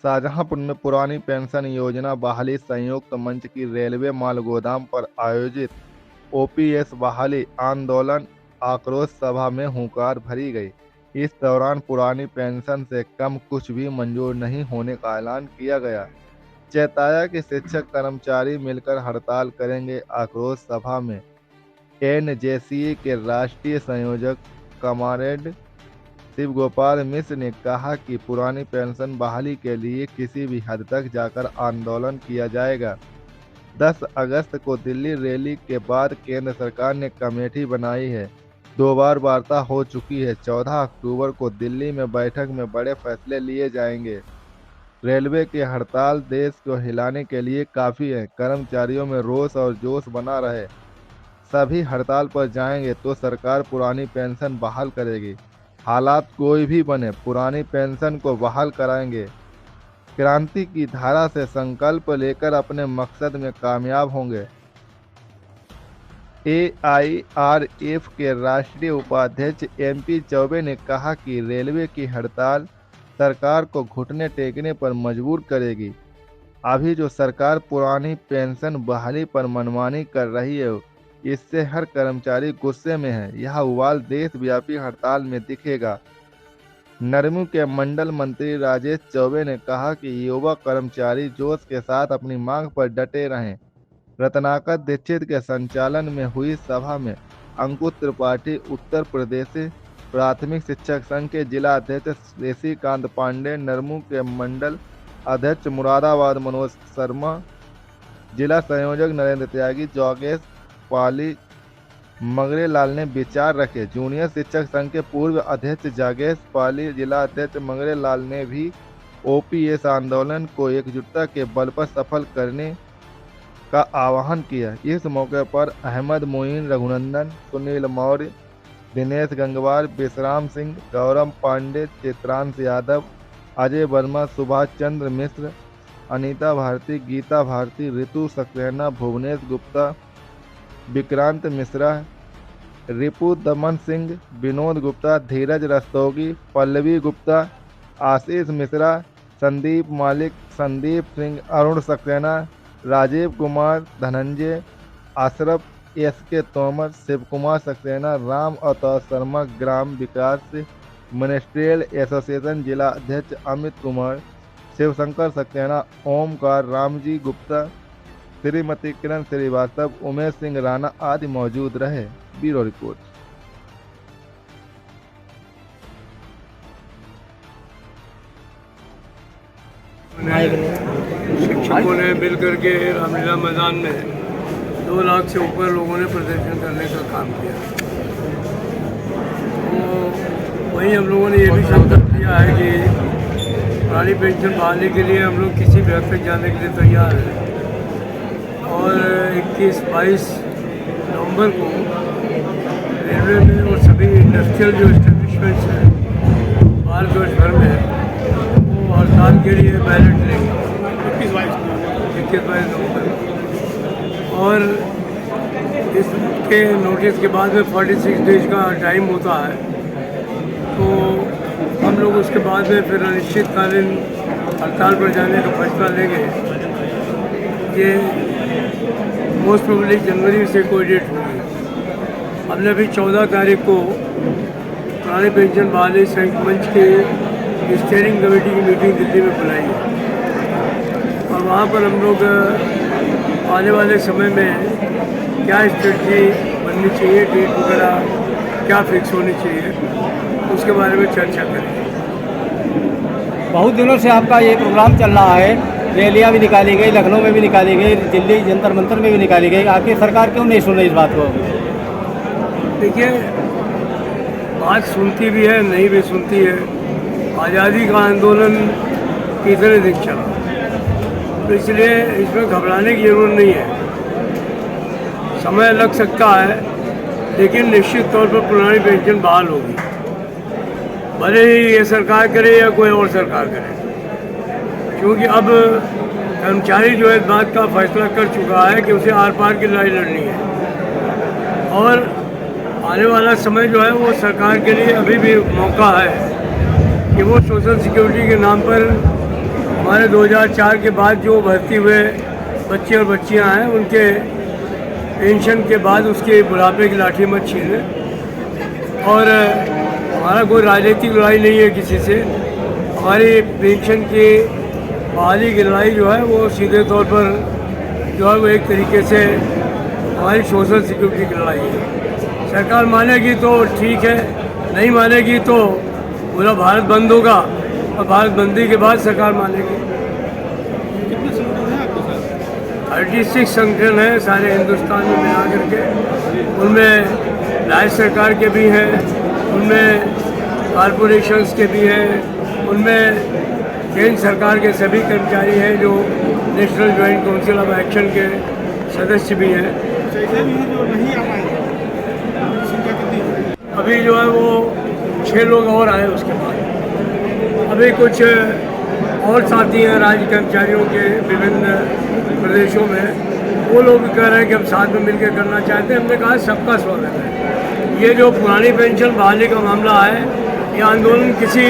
शाहजहांपुर में पुरानी पेंशन योजना बहाली संयुक्त मंच की रेलवे माल गोदाम पर आयोजित ओपीएस बहाली आंदोलन आक्रोश सभा में हुंकार भरी गई। इस दौरान पुरानी पेंशन से कम कुछ भी मंजूर नहीं होने का ऐलान किया गया। चेताया कि शिक्षक कर्मचारी मिलकर हड़ताल करेंगे। आक्रोश सभा में एनजेसी के राष्ट्रीय संयोजक कमारेड शिव गोपाल मिश्र ने कहा कि पुरानी पेंशन बहाली के लिए किसी भी हद तक जाकर आंदोलन किया जाएगा। 10 अगस्त को दिल्ली रैली के बाद केंद्र सरकार ने कमेटी बनाई है। 2 बार वार्ता हो चुकी है। 14 अक्टूबर को दिल्ली में बैठक में बड़े फैसले लिए जाएंगे। रेलवे की हड़ताल देश को हिलाने के लिए काफ़ी है। कर्मचारियों में रोष और जोश बना रहे। सभी हड़ताल पर जाएंगे तो सरकार पुरानी पेंशन बहाल करेगी। हालात कोई भी बने, पुरानी पेंशन को बहाल कराएंगे। क्रांति की धारा से संकल्प लेकर अपने मकसद में कामयाब होंगे। एआईआरएफ के राष्ट्रीय उपाध्यक्ष एमपी चौबे ने कहा कि रेलवे की हड़ताल सरकार को घुटने टेकने पर मजबूर करेगी। अभी जो सरकार पुरानी पेंशन बहाली पर मनमानी कर रही है, इससे हर कर्मचारी गुस्से में है। यह उबाल देशव्यापी हड़ताल में दिखेगा। नरमू के मंडल मंत्री राजेश चौबे ने कहा कि युवा कर्मचारी जोश के साथ अपनी मांग पर डटे रहें। रत्नाकर दीक्षित के संचालन में हुई सभा में अंकुर त्रिपाठी, उत्तर प्रदेश प्राथमिक शिक्षक संघ के जिला अध्यक्ष ऋषिकांत पांडे, नरमू के मंडल अध्यक्ष मुरादाबाद मनोज शर्मा, जिला संयोजक नरेंद्र त्यागी, जोगेश पाली, मंगरेलाल ने विचार रखे। जूनियर शिक्षक संघ के पूर्व अध्यक्ष जागेश पाली, जिला अध्यक्ष मंगरेलाल ने भी ओपीएस आंदोलन को एकजुटता के बल पर सफल करने का आह्वान किया। इस मौके पर अहमद मोइन, रघुनंदन, सुनील मौर्य, दिनेश गंगवार, विश्राम सिंह, गौरव पांडे, चित्रांश यादव, अजय वर्मा, सुभाष चंद्र मिश्र, अनीता भारती, गीता भारती, ऋतु सक्सेना, भुवनेश गुप्ता, विक्रांत मिश्रा, रिपु दमन सिंह, विनोद गुप्ता, धीरज रस्तोगी, पल्लवी गुप्ता, आशीष मिश्रा, संदीप मालिक, संदीप सिंह, अरुण सक्सेना, राजीव कुमार, धनंजय, अशरफ, एसके तोमर, शिव कुमार सक्सेना, राम अवतार शर्मा, ग्राम विकास मिनिस्ट्रियल एसोसिएशन जिला अध्यक्ष अमित कुमार, शिवशंकर सक्सेना, ओमकार रामजी गुप्ता, श्रीमती किरण श्रीवास्तव, उमेश सिंह राणा आदि मौजूद रहे। Bureau report. शिक्षकों ने मिल करके रामलीला मैदान में 2 लाख से ऊपर लोगों ने प्रदर्शन करने का काम किया। तो वहीं हम लोगों ने ये भी संकल्प लिया है कि पुरानी पेंशन बहाली के लिए हम लोग किसी भी हद तक जाने के लिए तैयार हैं। और 21-22 नवंबर को रेलवे में और सभी इंडस्ट्रियल जो इस्टेब्लिशमेंट्स हैं भारतवर्ष भर में, वो हड़ताल के लिए बैलेट लेंगे 21-22 नवंबर। और इसके नोटिस के बाद में 46 डेज का टाइम होता है। तो हम लोग उसके बाद में फिर अनिश्चितकालीन हड़ताल पर जाने का फैसला लेंगे। ये मोस्ट प्रोबेबली जनवरी से कोई डेट होगी। हमने अभी 14 तारीख को पुरानी पेंशन बहाली संयुक्त मंच की स्टीयरिंग कमेटी की मीटिंग दिल्ली में बुलाई है। और वहाँ पर हम लोग आने वाले समय में क्या स्ट्रेटजी बननी चाहिए, डेट वगैरह क्या फिक्स होनी चाहिए, उसके बारे में चर्चा करेंगे। बहुत दिनों से आपका ये प्रोग्राम चल रहा है, रैलियाँ भी निकाली गई, लखनऊ में भी निकाली गई, दिल्ली जंतर मंतर में भी निकाली गई। आखिर सरकार क्यों नहीं सुन रही इस बात को? देखिए, बात सुनती भी है, नहीं भी सुनती है। आज़ादी का आंदोलन तीसरे दिन चला, तो इसलिए इसमें घबराने की जरूरत नहीं है। समय लग सकता है, लेकिन निश्चित तौर पर पुरानी पेंशन बहाल होगी, भले ही ये सरकार करे या कोई और सरकार करे। क्योंकि अब कर्मचारी जो है इस बात का फैसला कर चुका है कि उसे आर पार की लड़ाई लड़नी है। और आने वाला समय जो है वो सरकार के लिए अभी भी मौका है कि वो सोशल सिक्योरिटी के नाम पर हमारे 2004 के बाद जो भर्ती हुए बच्चे और बच्चियां हैं उनके पेंशन के बाद उसके बुढ़ापे की लाठी मत छीने। और हमारा कोई राजनीतिक लड़ाई नहीं है किसी से। हमारी पेंशन की बहाली की लड़ाई जो है वो सीधे तौर पर जो है वो एक तरीके से हमारी सोशल सिक्योरिटी की लड़ाई है। सरकार मानेगी तो ठीक है, नहीं मानेगी तो पूरा भारत बंद होगा और भारत बंदी के बाद सरकार मानेगी। कितने संगठन हैं आपके साथ? 36 संगठन हैं सारे हिंदुस्तान में मिला करके। उनमें राज्य सरकार के भी हैं, उनमें कॉरपोरेशंस के भी हैं, उनमें केंद्र सरकार के सभी कर्मचारी हैं जो national joint council of action के सदस्य भी हैं। ऐसे भी हैं जो नहीं आ पाएंगे, संख्या कितनी है? अभी जो है वो 6 लोग और आए उसके बाद। अभी कुछ और साथी हैं राज्य कर्मचारियों के विभिन्न प्रदेशों में, वो लोग भी कह रहे हैं कि हम साथ में मिलकर करना चाहते हैं। हमने कहा सबका स्वागत है। ये जो पुरानी पेंशन बहाली का मामला है, ये आंदोलन किसी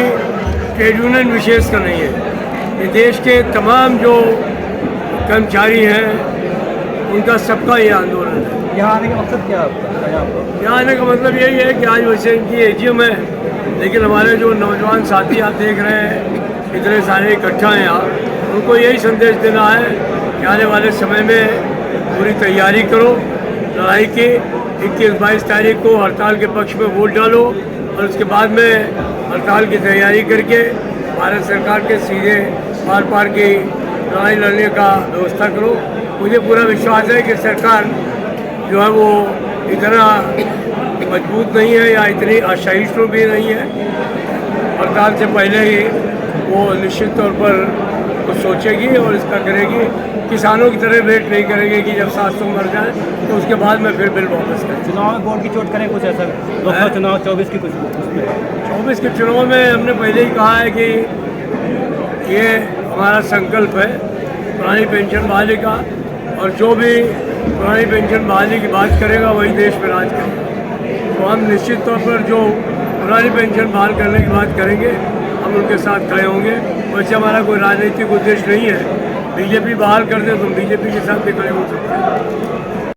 ट्रेड यूनियन विशेष का नहीं है। ये देश के तमाम जो कर्मचारी हैं उनका सबका ये आंदोलन है। यहाँ आने का मकसद क्या है आपका? यहाँ आने का मतलब यही है कि आज वैसे इनकी एजीएम है, लेकिन हमारे जो नौजवान साथी आप देख रहे हैं इतने सारे इकट्ठा हैं यहाँ, उनको यही संदेश देना है कि आने वाले समय में पूरी तैयारी करो लड़ाई की। 21-22 तारीख को हड़ताल के पक्ष में वोट डालो और उसके बाद में हड़ताल की तैयारी करके भारत सरकार के सीधे पार की लड़ाई लड़ने का व्यवस्था करो। मुझे पूरा विश्वास है कि सरकार जो है वो इतना मजबूत नहीं है या इतनी असहिष्णु भी नहीं है। हड़ताल से पहले ही वो निश्चित तौर पर कुछ सोचेगी और इसका करेगी। किसानों की तरह वेट नहीं करेंगे कि जब 700 मर जाए तो उसके बाद में फिर बिल वापस करें। चुनाव में वोट की चोट करें कुछ ऐसा? लोकसभा चुनाव 24 की कुछ उसमें 24 के चुनाव में हमने पहले ही कहा है कि ये हमारा संकल्प है पुरानी पेंशन बहाली का, और जो भी पुरानी पेंशन बहाली की बात करेगा वही देश में राज करेगा। तो हम निश्चित तौर पर जो पुरानी पेंशन बहाल करने की बात करेंगे हम उनके साथ खड़े होंगे। वैसे हमारा कोई राजनीतिक उद्देश्य नहीं है। बीजेपी बहाल कर दे तो हम बीजेपी के साथ भी खड़े हो सकते हैं।